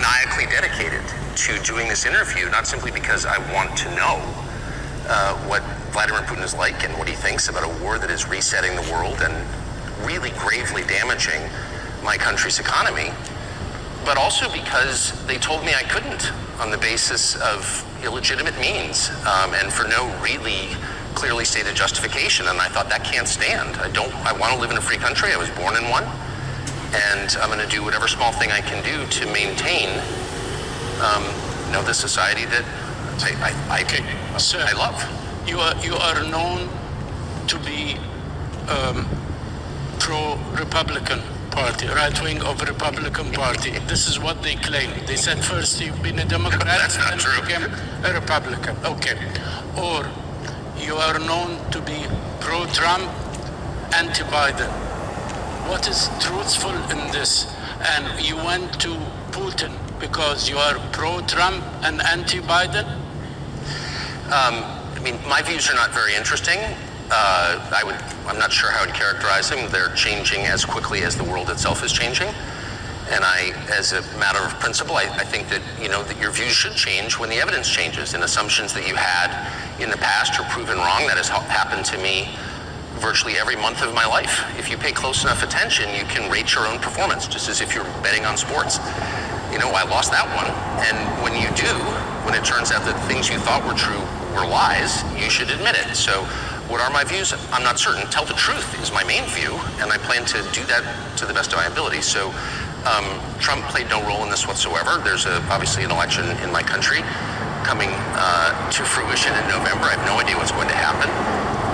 maniacally dedicated to doing this interview, not simply because I want to know what Vladimir Putin is like and what he thinks about a war that is resetting the world and really gravely damaging my country's economy, but also because they told me I couldn't on the basis of illegitimate means and for no really clearly stated justification. And I thought that can't stand. I want to live in a free country. I was born in one. And I'm going to do whatever small thing I can do to maintain, the society that I love. You are known to be pro-Republican Party, right wing of Republican Party. This is what they claim. They said first you've been a Democrat, That's not and true. became a Republican. Okay. Or you are known to be pro-Trump, anti-Biden. What is truthful in this? And you went to Putin because you are pro-Trump and anti-Biden? My views are not very interesting. I'm not sure how I'd characterize them. They're changing as quickly as the world itself is changing. And as a matter of principle, I think that, that your views should change when the evidence changes, and assumptions that you had in the past are proven wrong. That has happened to me virtually every month of my life. If you pay close enough attention, you can rate your own performance, just as if you're betting on sports. I lost that one. And when you do, when it turns out that things you thought were true were lies, you should admit it. So what are my views? I'm not certain. Tell the truth is my main view, and I plan to do that to the best of my ability. So Trump played no role in this whatsoever. There's obviously an election in my country coming to fruition in November. I have no idea what's going to happen.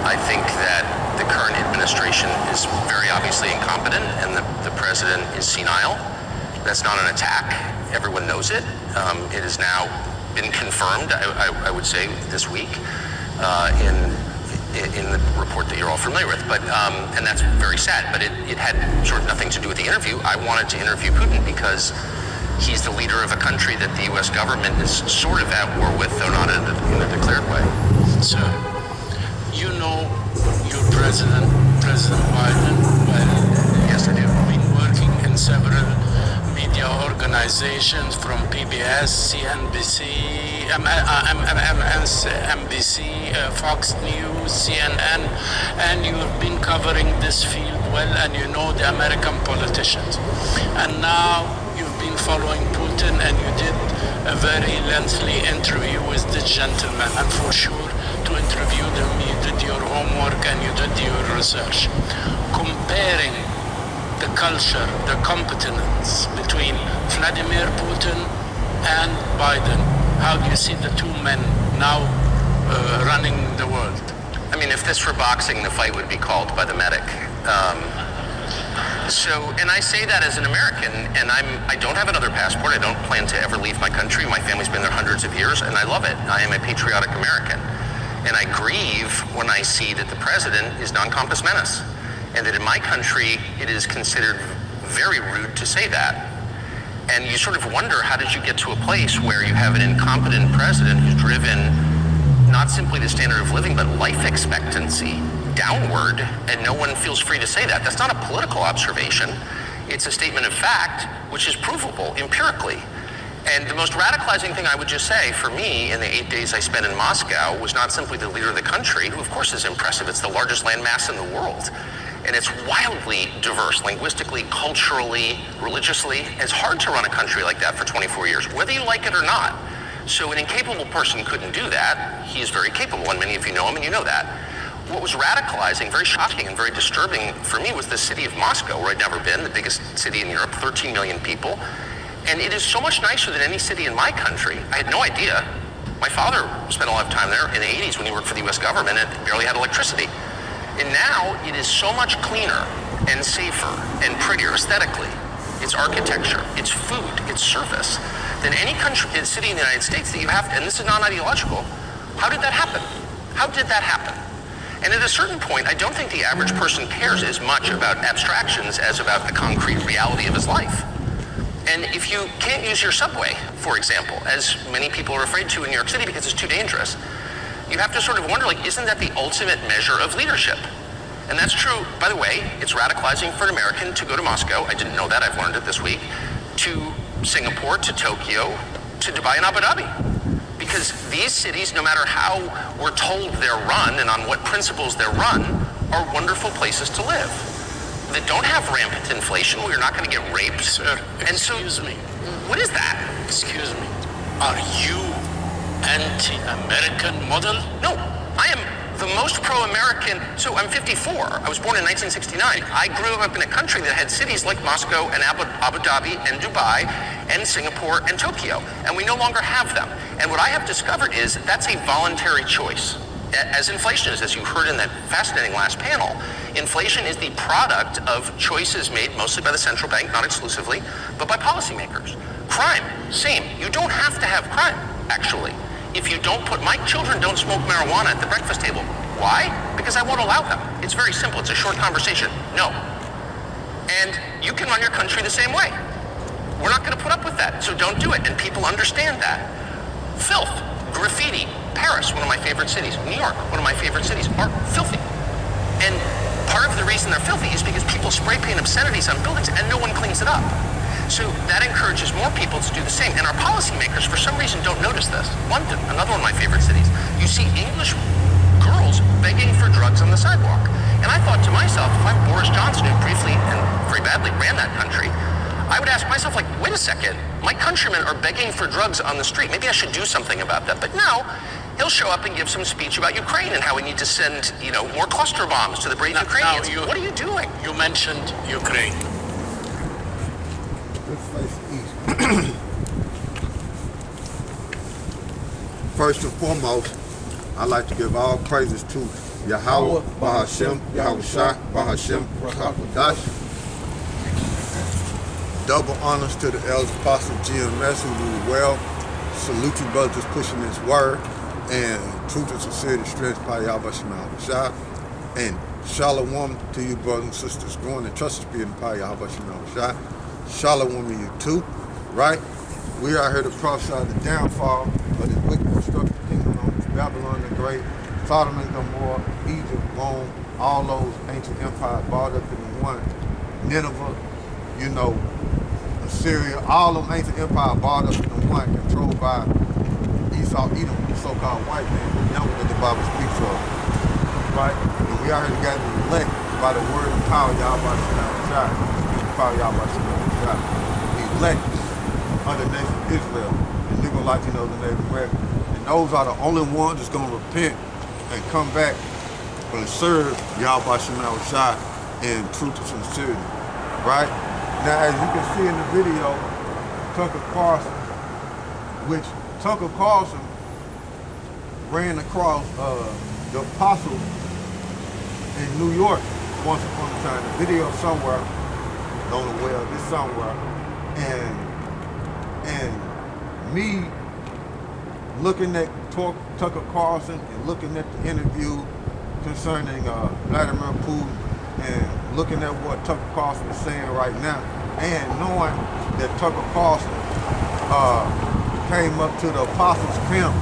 I think that the current administration is very obviously incompetent, and the president is senile. That's not an attack. Everyone knows it. It has now been confirmed, I would say, this week in the report that you're all familiar with. But and that's very sad. But it had sort of nothing to do with the interview. I wanted to interview Putin because he's the leader of a country that the U.S. government is sort of at war with, though not in a declared way. So, you know your President Biden well. Yes, I do. Been working in several media organizations from PBS, CNBC, MSNBC, Fox News, CNN, and you've been covering this field well, and you know the American politicians. And now you've been following Putin, and you did a very lengthy interview with this gentleman, and for sure to interview them you did your homework and you did your research. Comparing the culture, the competence between Vladimir Putin and Biden, how do you see the two men now running the world? If this were boxing, the fight would be called by the medic. And I say that as an American, and I don't have another passport. I don't plan to ever leave my country. My family's been there hundreds of years, and I love it. I am a patriotic American. And I grieve when I see that the president is non-compos menace, and that in my country, it is considered very rude to say that. And you sort of wonder, how did you get to a place where you have an incompetent president who's driven not simply the standard of living, but life expectancy downward, and no one feels free to say that? That's not a political observation. It's a statement of fact, which is provable empirically. And the most radicalizing thing I would just say for me in the 8 days I spent in Moscow was not simply the leader of the country, who of course is impressive. It's the largest landmass in the world. And it's wildly diverse, linguistically, culturally, religiously. It's hard to run a country like that for 24 years, whether you like it or not. So an incapable person couldn't do that. He is very capable, and many of you know him, and you know that. What was radicalizing, very shocking, and very disturbing for me was the city of Moscow, where I'd never been, the biggest city in Europe, 13 million people. And it is so much nicer than any city in my country. I had no idea. My father spent a lot of time there in the 80s when he worked for the US government and barely had electricity. And now it is so much cleaner and safer and prettier aesthetically. Its architecture, its food, its service, than any country, city in the United States that you have to, and this is non-ideological. How did that happen? How did that happen? And at a certain point, I don't think the average person cares as much about abstractions as about the concrete reality of his life. And if you can't use your subway, for example, as many people are afraid to in New York City because it's too dangerous, you have to sort of wonder, isn't that the ultimate measure of leadership? And that's true, by the way. It's radicalizing for an American to go to Moscow. I didn't know that, I've learned it this week, to Singapore to Tokyo to Dubai and Abu Dhabi. Because these cities, no matter how we're told they're run and on what principles they're run, are wonderful places to live. That don't have rampant inflation, where you're not going to get raped. Sir, excuse me. What is that? Excuse me. Are you anti-American model? No, I am the most pro-American. So I'm 54. I was born in 1969. I grew up in a country that had cities like Moscow and Abu Dhabi and Dubai and Singapore and Tokyo, and we no longer have them. And what I have discovered is that's a voluntary choice. As inflation is, as you heard in that fascinating last panel, inflation is the product of choices made mostly by the central bank, not exclusively, but by policymakers. Crime, same. You don't have to have crime, actually. If you don't put, my children don't smoke marijuana at the breakfast table. Why? Because I won't allow them. It's very simple. It's a short conversation. No. And you can run your country the same way. We're not going to put up with that, so don't do it. And people understand that. Filth, graffiti, Paris, one of my favorite cities, New York, one of my favorite cities, are filthy. And part of the reason they're filthy is because people spray paint obscenities on buildings and no one cleans it up. So that encourages more people to do the same. And our policymakers, for some reason, don't notice this. London, another one of my favorite cities, you see English girls begging for drugs on the sidewalk. And I thought to myself, if I'm Boris Johnson, who briefly and very badly ran that country, I would ask myself, like, wait a second, my countrymen are begging for drugs on the street. Maybe I should do something about that. But no, he'll show up and give some speech about Ukraine and how we need to send, more cluster bombs to the brave Ukrainians. What are you doing? You mentioned Ukraine. Let's face it easy. First and foremost, I'd like to give all praises to YAHAWAH, YAHAWASHI, YAHAWASHI, YAHAWASHI, YAHAWASHI. Double honors to the elders apostle GMS, who do well. Salute you, brothers, just pushing this word. And truth and sincerity, strength, YAHAWASHI. And shalom to you, brothers and sisters, growing in trust and spirit in YAHAWASHI. Shalom to you too, right? We are here to prophesy the downfall of this wicked destructive kingdom of Babylon the Great, Sodom and Gomorrah, Egypt, Rome, all those ancient empires brought up into one. Nineveh, Assyria, all them ancient empires brought up into one, controlled by Esau, Edom, the so-called white man, the devil that the Bible speaks of, right? And we are here together to elect by the word and power of YAHAWASHI. We elect under the nation of Israel and legal Latino the Native American. And those are the only ones that's going to repent and come back and serve YAHAWASHI in truth and sincerity, right? Now, as you can see in the video, Tucker Carlson ran across the apostle in New York once upon a time. The video somewhere, don't know where, this somewhere, and me looking at Tucker Carlson and looking at the interview concerning Vladimir Putin and looking at what Tucker Carlson is saying right now, and knowing that Tucker Carlson came up to the Apostles' Camp,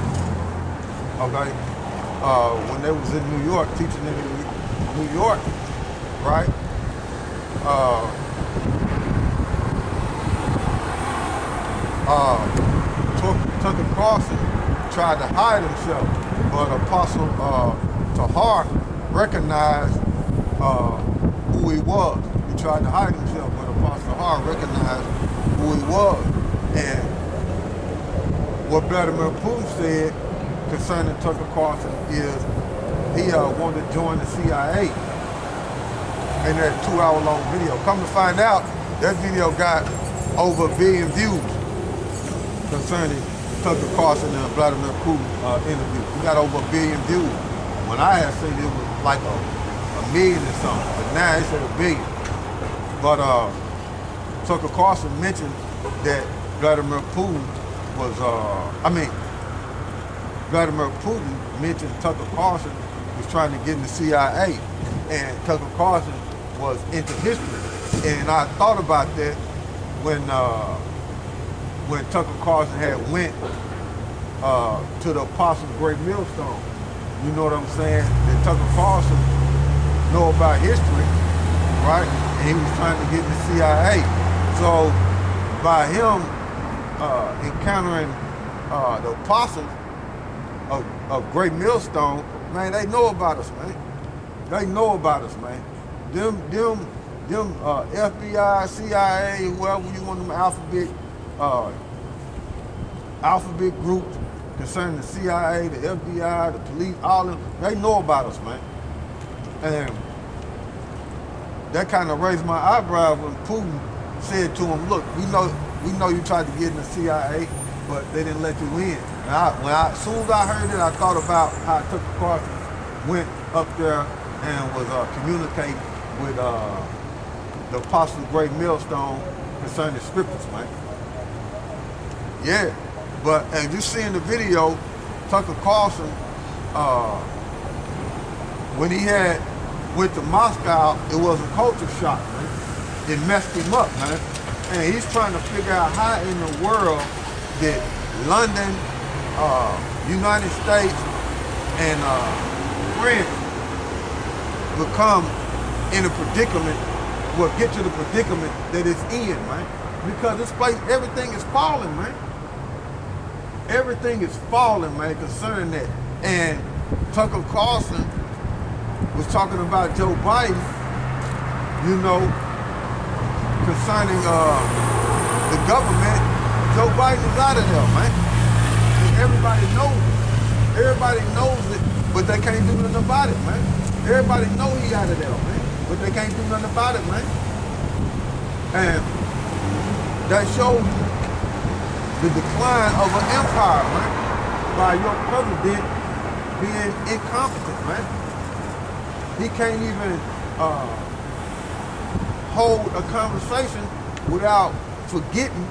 okay, when they was in New York, teaching in New York, right? Tucker Carlson tried to hide himself, but Apostle Tahar recognized who he was. He tried to hide himself, but Apostle Tahar recognized who he was. And what Vladimir Putin said concerning Tucker Carlson is he wanted to join the CIA in that 2-hour-long video. Come to find out, that video got over 1 billion views concerning Tucker Carlson and Vladimir Putin interview. We got over 1 billion views. When I had seen it was like a million or something, but now it's at 1 billion. But Tucker Carlson mentioned that Vladimir Putin mentioned Tucker Carlson was trying to get in the CIA, and Tucker Carlson was into history. And I thought about that when Tucker Carlson had went to the Apostles' Great Millstone. You know what I'm saying? That Tucker Carlson know about history, right? And he was trying to get in the CIA. So by him encountering the apostles of Great Millstone, man, they know about us, man. They know about us, man. Them FBI, CIA, whoever you want them alphabet groups concerning the CIA, the FBI, the police, all of them, they know about us, man. And that kind of raised my eyebrows when Putin said to him, look, we know you tried to get in the CIA, but they didn't let you in. And as soon as I heard it, I thought about how Tucker Carlson went up there and was communicating with the Apostle Great Millstone concerning the scriptures, man. Yeah, but as you see in the video, Tucker Carlson, when he went to Moscow, it was a culture shock, man. It messed him up, man. And he's trying to figure out how in the world did London, United States, and France become in a predicament, well, get to the predicament that it's in, man. Because this place, everything is falling, man. Everything is falling, man, concerning that. And Tucker Carlson was talking about Joe Biden, you know, concerning the government. Joe Biden is out of there, man. And everybody knows it. Everybody knows it, but they can't do nothing about it, man. Everybody know he out of there, man. But they can't do nothing about it, man. And that shows the decline of an empire, man, by your president being incompetent, man. He can't even hold a conversation without forgetting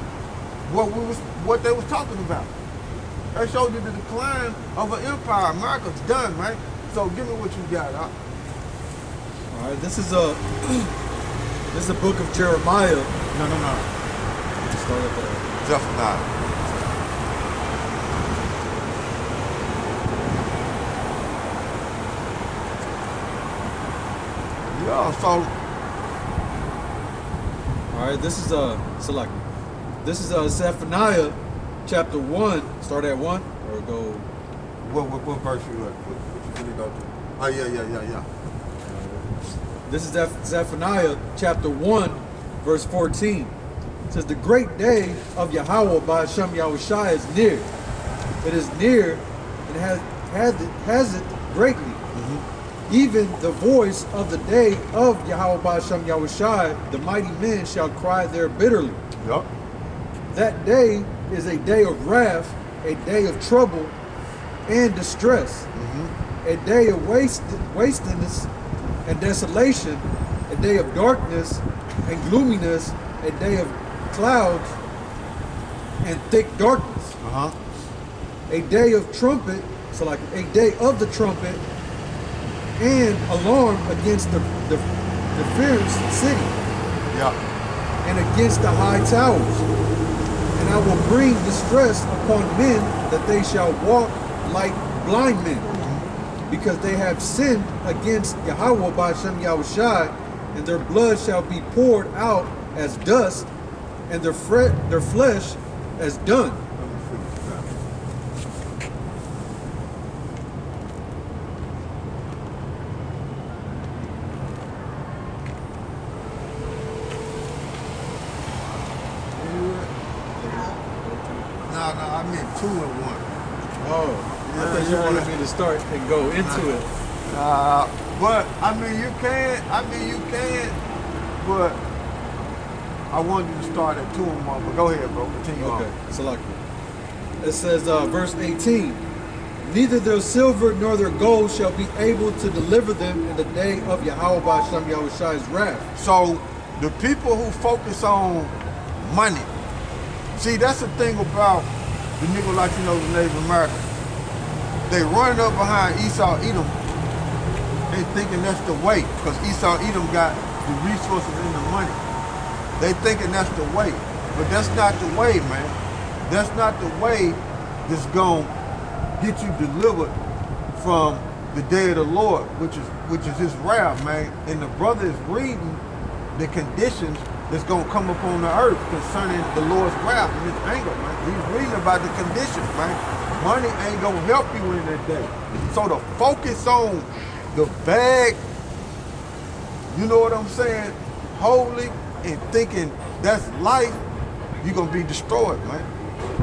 what they was talking about. That showed you the decline of an empire. America's done, man. So give me what you got, huh? All right, this is a book of Jeremiah. No. Start at the Zephaniah. Yeah, so. All right, this is Zephaniah chapter 1. Start at 1 or go. What verse you at? What you gonna go to? Oh yeah. This is Zephaniah chapter 1, verse 14. It says, the great day of YAHAWAH by YAHAWASHI is near. It is near and has it greatly. Mm-hmm. Even the voice of the day of YAHAWAH by YAHAWASHI, the mighty men shall cry there bitterly. Yep. That day is a day of wrath, a day of trouble and distress, a day of wastiness and desolation, a day of darkness and gloominess, a day of clouds and thick darkness, a day of trumpet, so like a day of the trumpet and alarm against the fierce city, and against the high towers. And I will bring distress upon men that they shall walk like blind men, because they have sinned against YAHAWAH by YAHAWASHI, and their blood shall be poured out as dust, and their flesh as dung. No, I meant 2 and 1. Oh, I thought you wanted me to start and go into it. But I mean you can, but I wanted you to start at 2 and 1. But go ahead, bro. Continue on. Okay, so like it says, verse 18. Neither their silver nor their gold shall be able to deliver them in the day of YAHAWAH by YAHAWASHI's wrath. So the people who focus on money, see, that's the thing about the Negro Latinos and Native Americans. They run up behind Esau Edom and thinking that's the way, because Esau Edom got the resources and the money. They thinking that's the way, but that's not the way, man. That's not the way that's gonna get you delivered from the day of the Lord, which is his wrath, man. And the brother is reading the conditions that's going to come upon the earth concerning the Lord's wrath and his anger, man. He's reading about the conditions, man. Money ain't going to help you in that day. So to focus on the bag, you know what I'm saying, holy, and thinking that's life, you're going to be destroyed, man.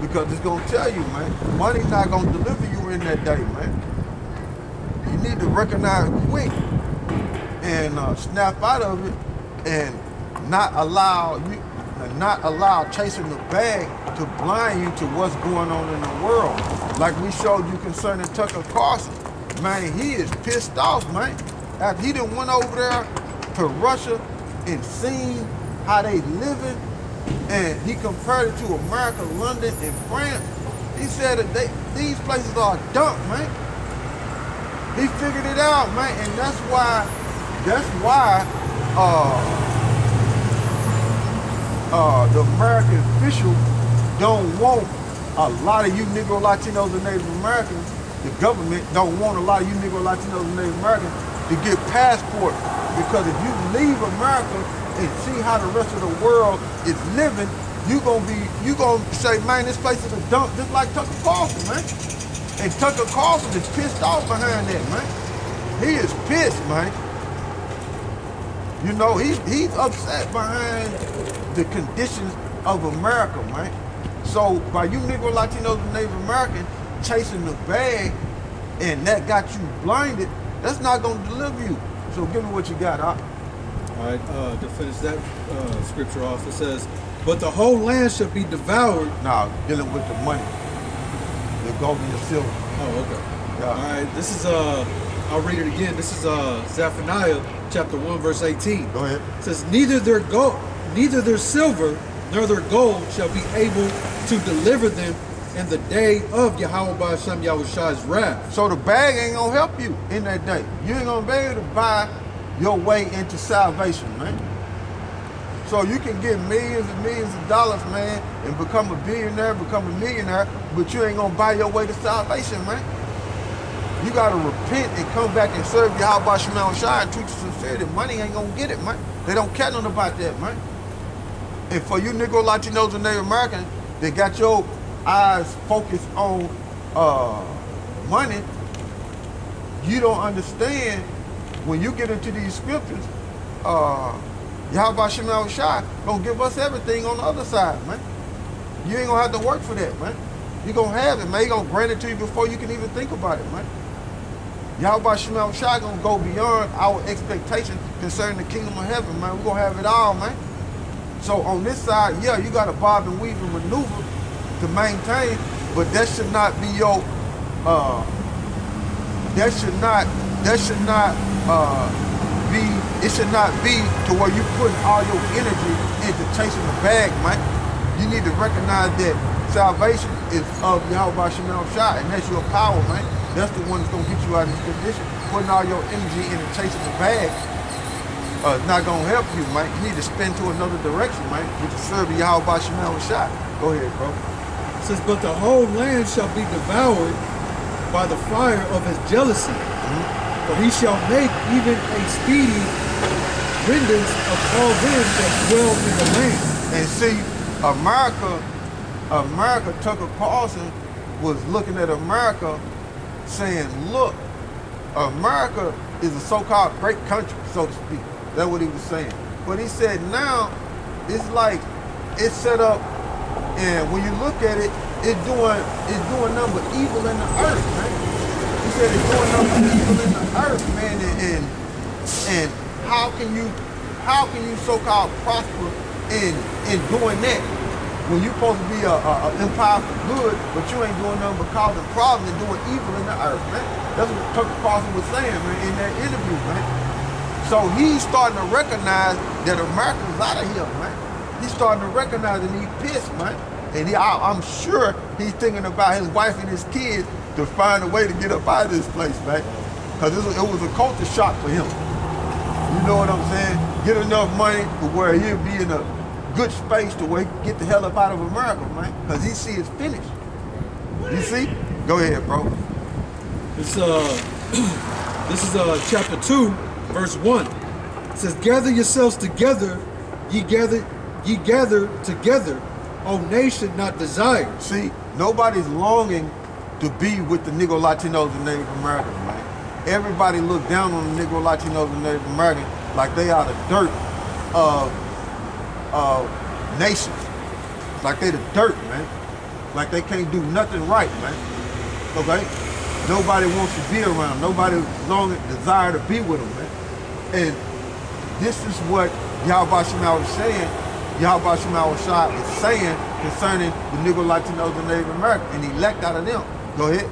Because it's going to tell you, man, money's not going to deliver you in that day, man. You need to recognize quick and snap out of it and not allow chasing the bag to blind you to what's going on in the world. Like we showed you concerning Tucker Carlson. Man, he is pissed off, man. After he done went over there to Russia and seen how they living, and he compared it to America, London, and France. He said that these places are a dump, man. He figured it out, man, and that's why the American officials don't want a lot of you Negro, Latinos, and Native Americans. The government don't want a lot of you Negro, Latinos, and Native Americans to get passports, because if you leave America and see how the rest of the world is living, you gonna say, man, this place is a dump, just like Tucker Carlson, man. And Tucker Carlson is pissed off behind that, man. He is pissed, man. You know, he's upset behind the conditions of America, man. So by you Negro, Latinos, and Native American chasing the bag, and that got you blinded, that's not gonna deliver you. So give me what you got, Doc. All right, to finish that scripture off, it says, but the whole land shall be devoured. Now, dealing with the money, the gold and the silver. Oh, okay. Yeah. All right, this is, I'll read it again. This is Zephaniah chapter 1, verse 18. Go ahead. It says, neither their silver nor their gold shall be able to deliver them in the day of YAHAWAH SHAM YAHAWASHI's wrath. So the bag ain't gonna help you in that day. You ain't gonna be able to buy your way into salvation, man. So you can get millions and millions of dollars, man, and become a billionaire, become a millionaire, but you ain't gonna buy your way to salvation, man. You gotta repent and come back and serve Yahawah Shema Shai and teach sincerity. Money ain't gonna get it, man. They don't care nothing about that, man. And for you Negro, Latinos, and Native Americans, they got your eyes focused on money. You don't understand when you get into these scriptures, Yahawah Shema Shai gonna give us everything on the other side, man. You ain't gonna have to work for that, man. You gonna have it, man. He gonna grant it to you before you can even think about it, man. Yahawah Shema Shai gonna go beyond our expectations concerning the kingdom of heaven, man. We're gonna have it all, man. So on this side, yeah, you gotta bob and weave and maneuver to maintain, but that should not be your it should not be to where you putting all your energy into chasing the bag, man. You need to recognize that salvation is of Yahawah Shema Shai, and that's your power, man. That's the one that's gonna get you out of this condition. Putting all your energy into chasing the bag is not gonna help you, man. You need to spin to another direction, man, which is serve Yahawah Shema Shai. Go ahead, bro. It says, but the whole land shall be devoured by the fire of his jealousy. For he shall make even a speedy riddance of all them that dwell in the land. And see, America, Tucker Carlson was looking at America saying, look, America is a so-called great country, so to speak. That's what he was saying. But he said now, it's like, it's set up, and when you look at it, it's doing nothing but evil in the earth, man. He said it's doing nothing but evil in the earth, man, and how can you so-called prosper in doing that when you're supposed to be an empire for good, but you ain't doing nothing but causing problems and doing evil in the earth, man. That's what Tucker Carlson was saying, man, in that interview, man. So he's starting to recognize that America's out of here, man. He's starting to recognize that he's pissed, man. And I'm sure he's thinking about his wife and his kids to find a way to get up out of this place, man. Because it was a culture shock for him. You know what I'm saying? Get enough money to where he'll be in a good space to where he can get the hell up out of America, man. Because he see it's finished. You see? Go ahead, bro. This is chapter 2, verse 1. It says, gather yourselves together, ye ye gather together, O nation not desired. See, nobody's longing to be with the Negro, Latinos, and Native Americans, man. Everybody look down on the Negro, Latinos, and Native Americans like they are the dirt of nations. Like they the dirt, man. Like they can't do nothing right, man. Okay? Nobody wants to be around. Nobody desire to be with them, man. And this is what YAHAWASHI is saying. YAHAWASHI is saying concerning the Negro, Latinos, and Native Americans, and elect out of them. Go ahead.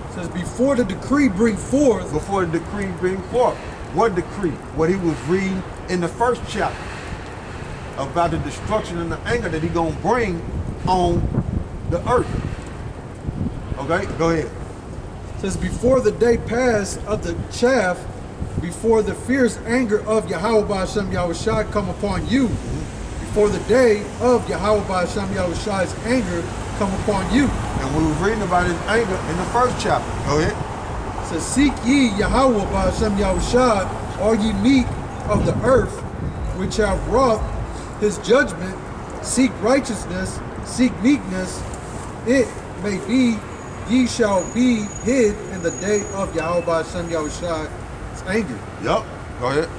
It says, before the decree bring forth. Before the decree bring forth. What decree? What he was reading in the first chapter about the destruction and the anger that he gonna bring on the earth. Okay, go ahead. It says, before the day pass of the chaff, before the fierce anger of Yahawah Shem Yahushai come upon you, before the day of Yahawah Shem Yahushai's anger come upon you. And we were reading about his anger in the first chapter. Go ahead. It says, seek ye Yahawah Shem Yahushai, all ye meek of the earth, which have wrought his judgment, seek righteousness, seek meekness, it may be ye shall be hid in the day of Yahawah Shem Yahushai's anger. Yup. Go ahead.